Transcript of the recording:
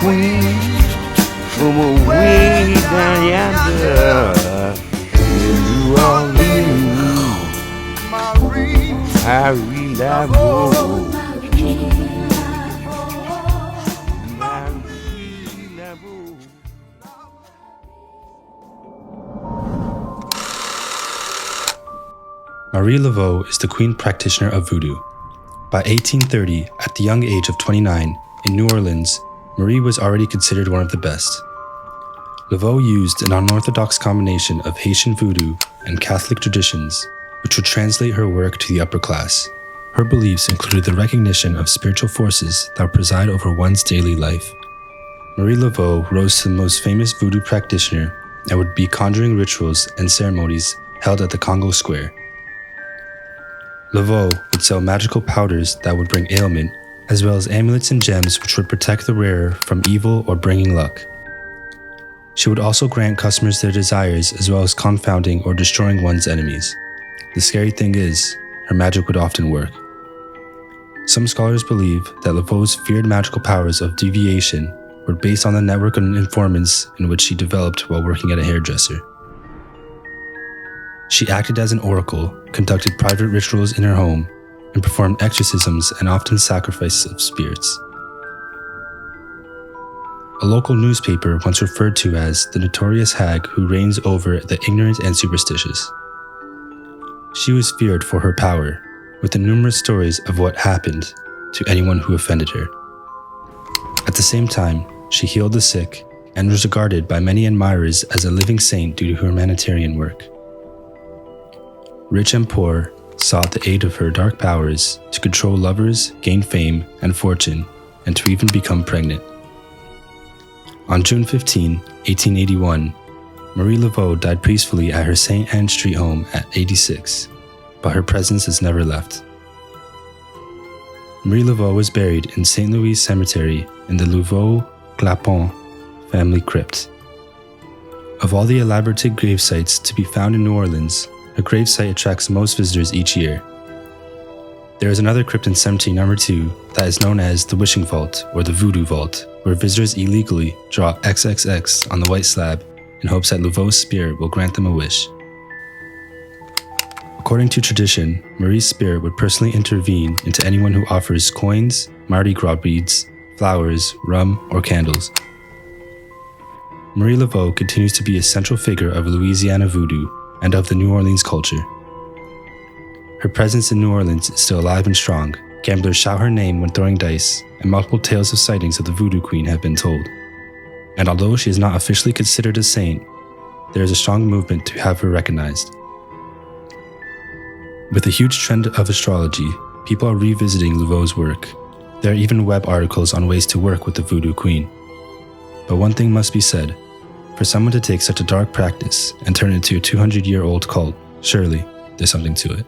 queen from away down yonder in New Orleans. Marielaveau. Laveau is the queen practitioner of voodoo. By 1830, at the young age of 29, in New Orleans, Marie was already considered one of the best. Laveau used an unorthodox combination of Haitian voodoo and Catholic traditions, which would translate her work to the upper class. Her beliefs included the recognition of spiritual forces that would preside over one's daily life. Marie Laveau rose to the most famous voodoo practitioner and would be conjuring rituals and ceremonies held at the Congo Square. Laveau would sell magical powders that would bring ailment, as well as amulets and gems which would protect the wearer from evil or bringing luck. She would also grant customers their desires, as well as confounding or destroying one's enemies. The scary thing is, her magic would often work. Some scholars believe that Laveau's feared magical powers of deviation were based on the network of informants in which she developed while working at a hairdresser. She acted as an oracle, conducted private rituals in her home, and performed exorcisms and often sacrifices of spirits. A local newspaper once referred to as the notorious hag who reigns over the ignorant and superstitious. She was feared for her power, with the numerous stories of what happened to anyone who offended her. At the same time, she healed the sick and was regarded by many admirers as a living saint due to her humanitarian work. Rich and poor sought the aid of her dark powers to control lovers, gain fame and fortune, and to even become pregnant. On June 15, 1881, Marie Laveau died peacefully at her St. Anne Street home at 86, but her presence has never left. Marie Laveau was buried in St. Louis Cemetery in the Laveau-Clapon family crypt. Of all the elaborate grave sites to be found in New Orleans, her gravesite attracts most visitors each year. There is another crypt in Cemetery No. 2 that is known as the Wishing Vault or the Voodoo Vault, where visitors illegally draw XXX on the white slab in hopes that Laveau's spirit will grant them a wish. According to tradition, Marie's spirit would personally intervene into anyone who offers coins, Mardi Gras beads, flowers, rum, or candles. Marie Laveau continues to be a central figure of Louisiana voodoo and of the New Orleans culture. Her presence in New Orleans is still alive and strong. Gamblers shout her name when throwing dice, and multiple tales of sightings of the Voodoo Queen have been told. And although she is not officially considered a saint, there is a strong movement to have her recognized. With a huge trend of astrology, people are revisiting Laveau's work. There are even web articles on ways to work with the Voodoo Queen. But one thing must be said. For someone to take such a dark practice and turn it into a 200-year-old cult, surely there's something to it.